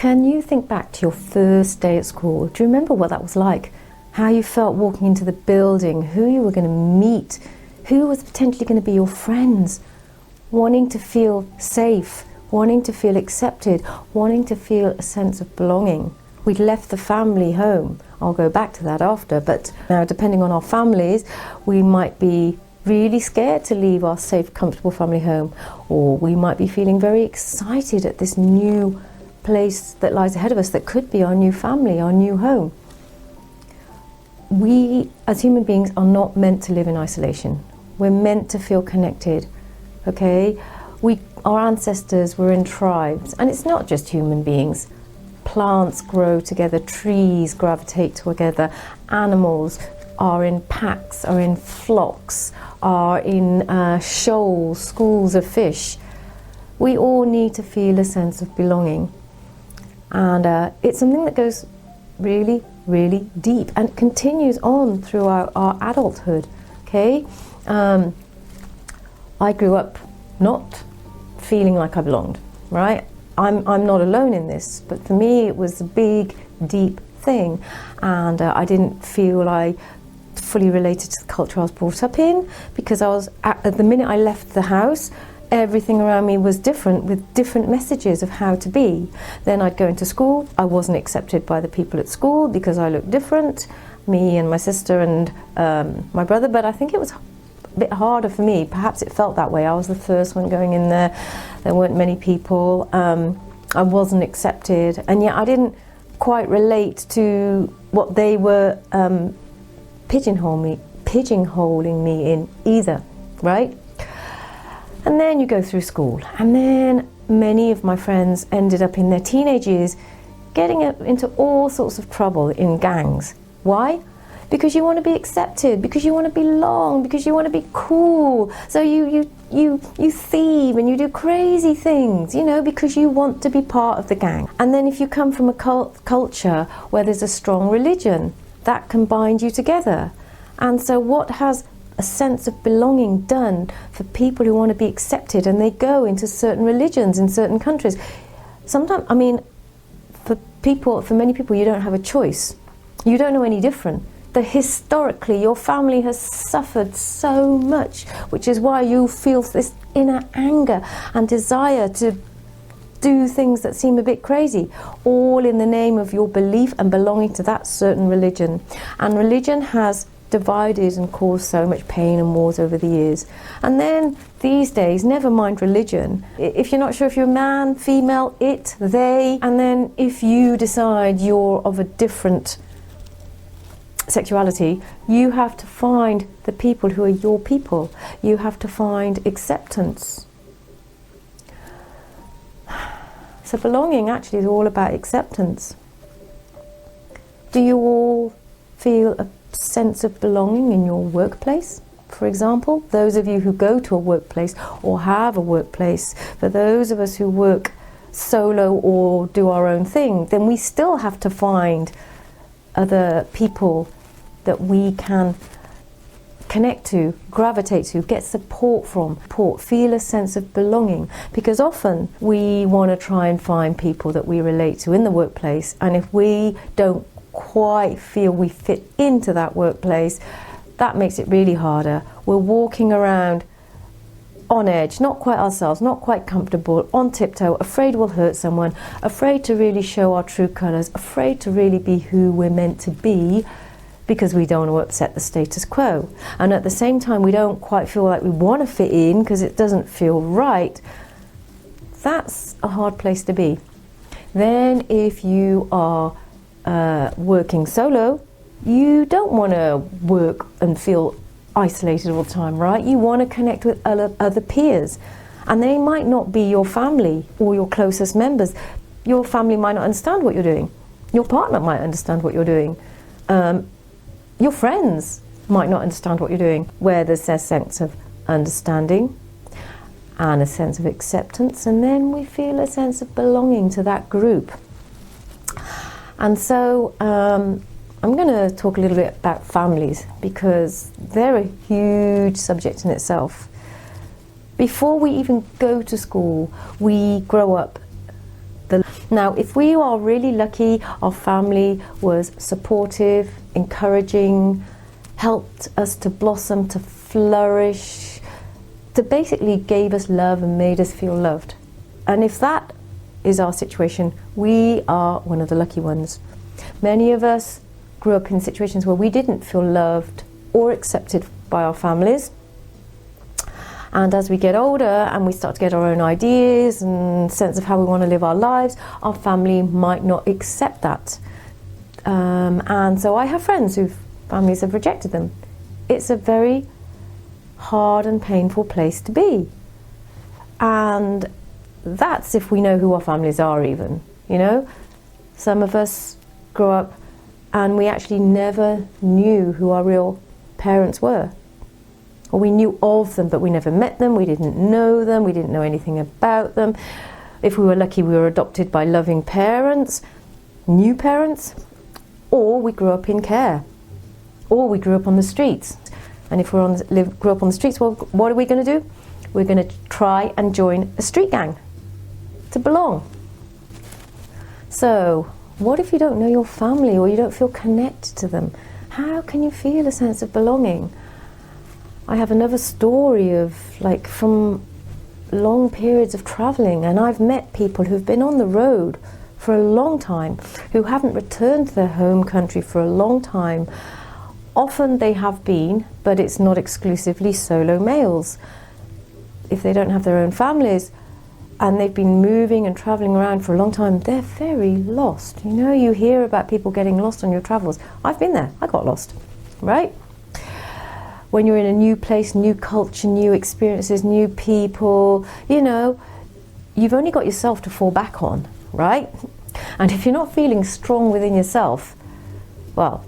Can you think back to your first day at school? Do you remember what that was like? How you felt walking into the building, who you were going to meet, who was potentially going to be your friends, wanting to feel safe, wanting to feel accepted, wanting to feel a sense of belonging. We'd left the family home. I'll go back to that after, but now depending on our families, we might be really scared to leave our safe, comfortable family home, or we might be feeling very excited at this new place that lies ahead of us that could be our new family, our new home. We as human beings are not meant to live in isolation. We're meant to feel connected, okay? Our ancestors were in tribes, and it's not just human beings. Plants grow together, trees gravitate together, animals are in packs, are in flocks, are in shoals, schools of fish. We all need to feel a sense of belonging. And it's something that goes really, really deep and continues on through our adulthood, okay? I grew up not feeling like I belonged, right? I'm not alone in this, but for me it was a big, deep thing, and I didn't feel I fully related to the culture I was brought up in, because I was, at the minute I left the house, everything around me was different, with different messages of how to be. Then I'd go into school, I wasn't accepted by the people at school because I looked different, me and my sister and my brother, but I think it was a bit harder for me. Perhaps it felt that way. I was the first one going in there. There weren't many people. I wasn't accepted, and yet I didn't quite relate to what they were pigeonholing me in either, right? And then you go through school, and then many of my friends ended up in their teenage years getting into all sorts of trouble in gangs. Why? Because you want to be accepted, because you want to belong, because you want to be cool. So you thieve and you do crazy things, you know, because you want to be part of the gang. And then if you come from a culture where there's a strong religion, that can bind you together. And so what has a sense of belonging done for people who want to be accepted, and they go into certain religions in certain countries? Sometimes, I mean, for many people, you don't have a choice. You don't know any different. That historically your family has suffered so much, which is why you feel this inner anger and desire to do things that seem a bit crazy, all in the name of your belief and belonging to that certain religion. And religion has divided and caused so much pain and wars over the years. And then these days, never mind religion, if you're not sure if you're a man, female, it, they, and then if you decide you're of a different sexuality, you have to find the people who are your people. You have to find acceptance. So belonging actually is all about acceptance. Do you all feel a sense of belonging in your workplace? For example, those of you who go to a workplace or have a workplace, for those of us who work solo or do our own thing, then we still have to find other people that we can connect to, gravitate to, get support from, feel a sense of belonging. Because often we want to try and find people that we relate to in the workplace, and if we don't quite feel we fit into that workplace, that makes it really harder. We're walking around on edge, not quite ourselves, not quite comfortable, on tiptoe, afraid we'll hurt someone, afraid to really show our true colours, afraid to really be who we're meant to be, because we don't want to upset the status quo. And at the same time, we don't quite feel like we want to fit in because it doesn't feel right. That's a hard place to be. Then if you are working solo, you don't want to work and feel isolated all the time, right? You want to connect with other peers, and they might not be your family or your closest members. Your family might not understand what you're doing. Your partner might understand what you're doing. Your friends might not understand what you're doing. Where there's a sense of understanding and a sense of acceptance, and then we feel a sense of belonging to that group. And so I'm going to talk a little bit about families, because they're a huge subject in itself. Before we even go to school, we grow up. Now, if we are really lucky, our family was supportive, encouraging, helped us to blossom, to flourish, to basically gave us love and made us feel loved. And if that is our situation, we are one of the lucky ones. Many of us grew up in situations where we didn't feel loved or accepted by our families. And as we get older and we start to get our own ideas and sense of how we want to live our lives, our family might not accept that. And so I have friends whose families have rejected them. It's a very hard and painful place to be. And that's if we know who our families are even, you know. Some of us grew up and we actually never knew who our real parents were. Or we knew of them, but we never met them, we didn't know them, we didn't know anything about them. If we were lucky, we were adopted by loving parents, new parents, or we grew up in care, or we grew up on the streets. And if we grew up on the streets, well, what are we going to do? We're going to try and join a street gang to belong. So, what if you don't know your family or you don't feel connected to them? How can you feel a sense of belonging? I have another story of from long periods of travelling, and I've met people who've been on the road for a long time, who haven't returned to their home country for a long time. Often they have been, but it's not exclusively solo males. If they don't have their own families and they've been moving and travelling around for a long time, they're very lost. You know, you hear about people getting lost on your travels. I've been there, I got lost, right? When you're in a new place, new culture, new experiences, new people, you know, you've only got yourself to fall back on, right? And if you're not feeling strong within yourself, well,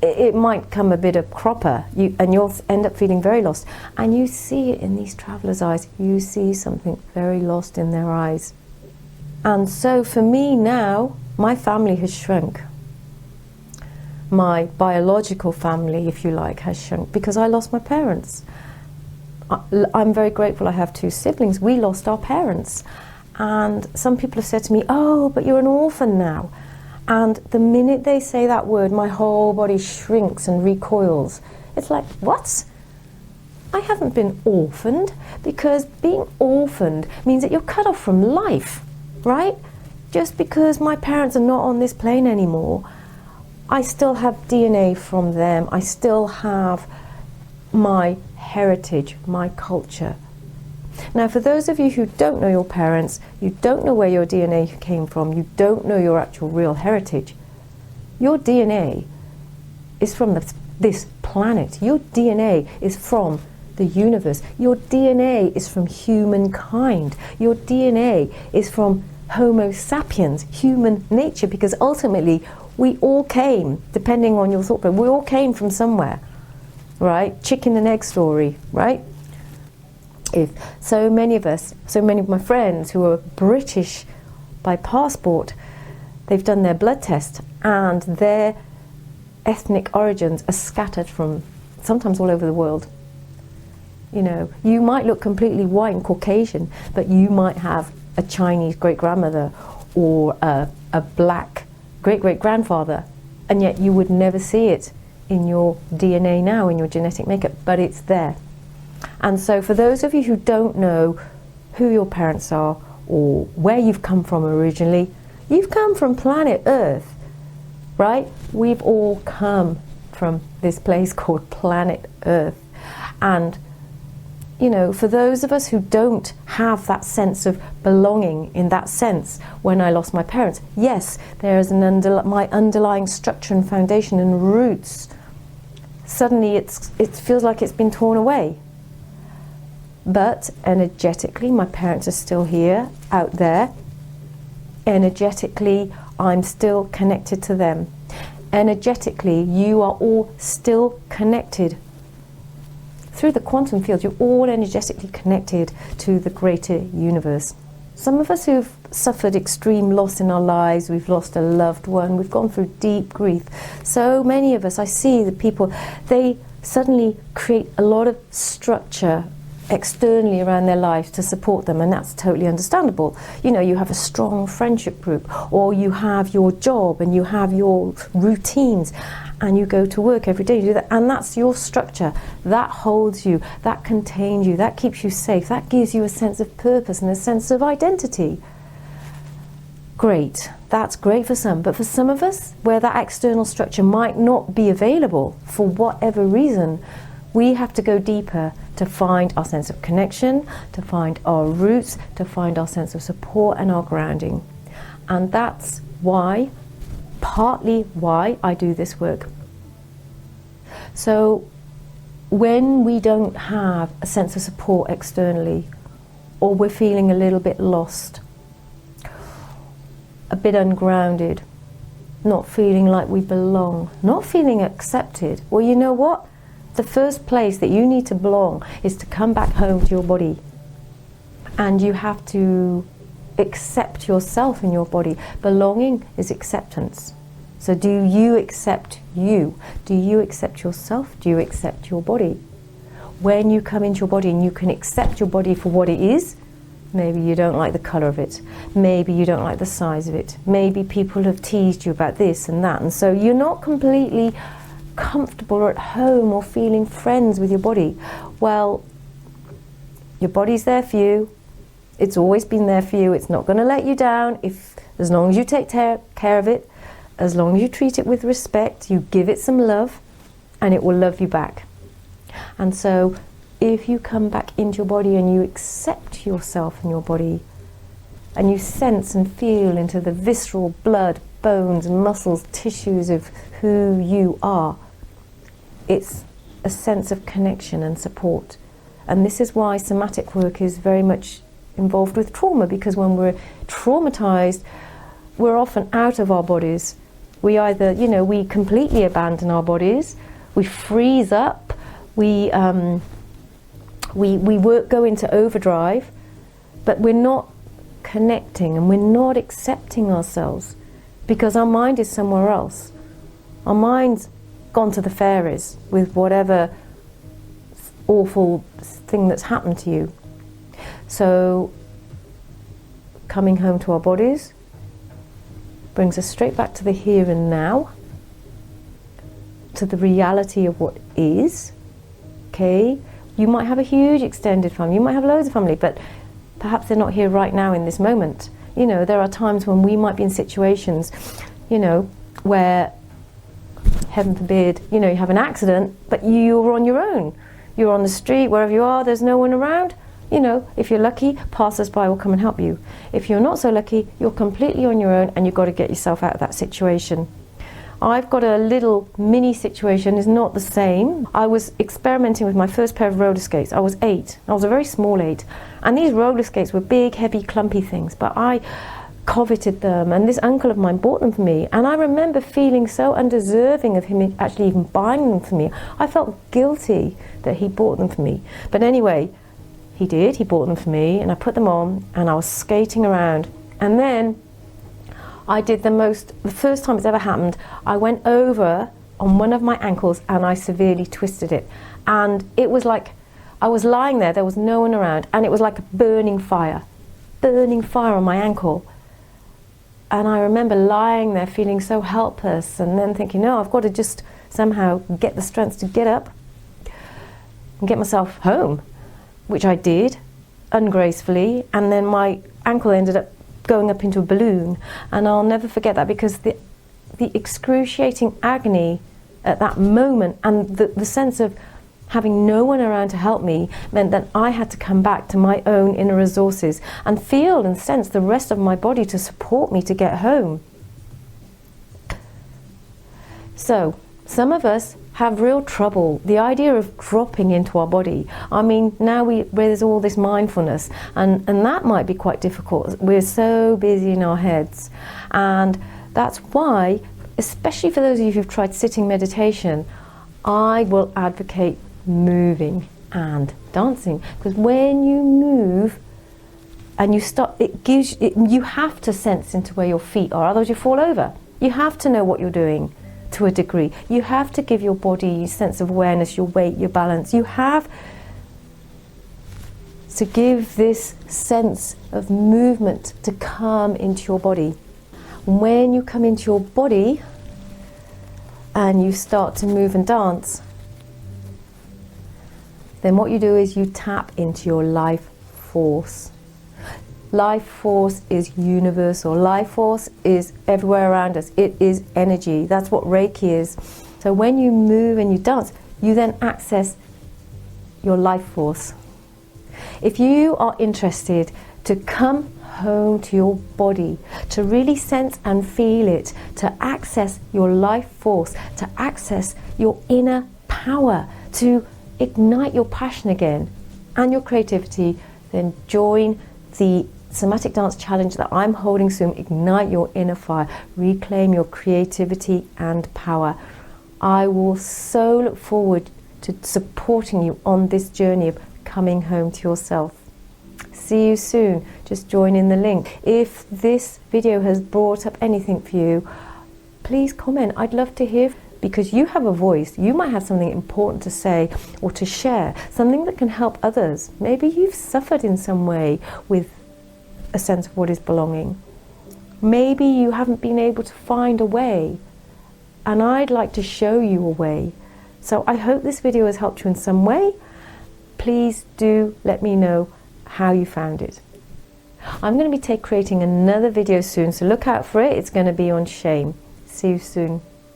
it might come a bit of cropper, and you'll end up feeling very lost. And you see it in these travellers' eyes. You see something very lost in their eyes. And so for me now, my family has shrunk. My biological family, if you like, has shrunk because I lost my parents. I'm very grateful I have two siblings. We lost our parents. And some people have said to me, oh, but you're an orphan now. And the minute they say that word, my whole body shrinks and recoils. It's like, what? I haven't been orphaned, because being orphaned means that you're cut off from life, right? Just because my parents are not on this plane anymore, I still have DNA from them. I still have my heritage, my culture. Now, for those of you who don't know your parents, you don't know where your DNA came from, you don't know your actual real heritage, your DNA is from this planet. Your DNA is from the universe. Your DNA is from humankind. Your DNA is from Homo sapiens, human nature, because ultimately we all came, depending on your thought, but we all came from somewhere, right? Chicken and egg story, right? If so many of us, so many of my friends who are British by passport, they've done their blood test and their ethnic origins are scattered from sometimes all over the world. You know, you might look completely white and Caucasian, but you might have a Chinese great-grandmother or a black great-great-grandfather, and yet you would never see it in your DNA now, in your genetic makeup, but it's there. And so for those of you who don't know who your parents are or where you've come from originally, you've come from planet Earth, right? We've all come from this place called planet Earth. And, you know, for those of us who don't have that sense of belonging in that sense, when I lost my parents, yes, there is my underlying structure and foundation and roots. Suddenly it feels like it's been torn away. But energetically, my parents are still here, out there. Energetically, I'm still connected to them. Energetically, you are all still connected. Through the quantum field, you're all energetically connected to the greater universe. Some of us who've suffered extreme loss in our lives, we've lost a loved one, we've gone through deep grief. So many of us, I see the people, they suddenly create a lot of structure externally around their lives to support them, and that's totally understandable. You know, you have a strong friendship group, or you have your job and you have your routines, and you go to work every day, you do that, and that's your structure. That holds you, that contains you, that keeps you safe, that gives you a sense of purpose and a sense of identity. Great, that's great for some, but for some of us, where that external structure might not be available for whatever reason, we have to go deeper to find our sense of connection, to find our roots, to find our sense of support and our grounding. And that's why, partly why, I do this work. So when we don't have a sense of support externally, or we're feeling a little bit lost, a bit ungrounded, not feeling like we belong, not feeling accepted, well, you know what? The first place that you need to belong is to come back home to your body. And you have to accept yourself in your body. Belonging is acceptance. So do you accept you? Do you accept yourself? Do you accept your body? When you come into your body and you can accept your body for what it is, maybe you don't like the colour of it, maybe you don't like the size of it, maybe people have teased you about this and that, and so you're not completely comfortable or at home or feeling friends with your body. Well, your body's there for you. It's always been there for you. It's not going to let you down as long as you take care of it, as long as you treat it with respect, you give it some love, and it will love you back. And so if you come back into your body and you accept yourself in your body, and you sense and feel into the visceral blood, bones, muscles, tissues of who you are, it's a sense of connection and support. And this is why somatic work is very much involved with trauma, because when we're traumatized, we're often out of our bodies. We either, we completely abandon our bodies, we freeze up, we go into overdrive, but we're not connecting and we're not accepting ourselves because our mind is somewhere else. Our mind's gone to the fairies with whatever awful thing that's happened to you. So coming home to our bodies brings us straight back to the here and now, to the reality of what is. Okay, you might have a huge extended family, you might have loads of family, but perhaps they're not here right now in this moment. There are times when we might be in situations, where, heaven forbid, you have an accident, but you're on your own. You're on the street, wherever you are, there's no one around. If you're lucky, passers-by will come and help you. If you're not so lucky, you're completely on your own and you've got to get yourself out of that situation. I've got a little mini situation, it's not the same. I was experimenting with my first pair of roller skates. I was 8. I was a very small 8. And these roller skates were big, heavy, clumpy things, but I coveted them, and this uncle of mine bought them for me, and I remember feeling so undeserving of him actually even buying them for me. I felt guilty that he bought them for me. But anyway, he bought them for me, and I put them on, and I was skating around, and then I did the first time it's ever happened, I went over on one of my ankles and I severely twisted it. And it was like, I was lying there was no one around, and it was like a burning fire on my ankle. And I remember lying there feeling so helpless, and then thinking, no, I've got to just somehow get the strength to get up and get myself home, which I did, ungracefully, and then my ankle ended up going up into a balloon. And I'll never forget that, because the excruciating agony at that moment, and the sense of having no one around to help me, meant that I had to come back to my own inner resources and feel and sense the rest of my body to support me to get home. So some of us have real trouble. The idea of dropping into our body. I mean, now where there's all this mindfulness, and that might be quite difficult. We're so busy in our heads. And that's why, especially for those of you who've tried sitting meditation, I will advocate moving and dancing. Because when you move and you start, you have to sense into where your feet are, otherwise you fall over. You have to know what you're doing. To a degree, you have to give your body a sense of awareness, your weight, your balance. You have to give this sense of movement to come into your body. When you come into your body and you start to move and dance, then what you do is you tap into your life force. Life force is universal. Life force is everywhere around us. It is energy. That's what Reiki is. So when you move and you dance, you then access your life force. If you are interested to come home to your body, to really sense and feel it, to access your life force, to access your inner power, to ignite your passion again and your creativity, then join the Somatic Dance Challenge that I'm holding soon. Ignite your inner fire, reclaim your creativity and power. I will so look forward to supporting you on this journey of coming home to yourself. See you soon. Just join in the link. If this video has brought up anything for you, please comment. I'd love to hear, because you have a voice. You might have something important to say or to share, something that can help others. Maybe you've suffered in some way with a sense of what is belonging. Maybe you haven't been able to find a way, and I'd like to show you a way. So I hope this video has helped you in some way. Please do let me know how you found it. I'm going to be creating another video soon, so look out for it. It's going to be on shame. See you soon.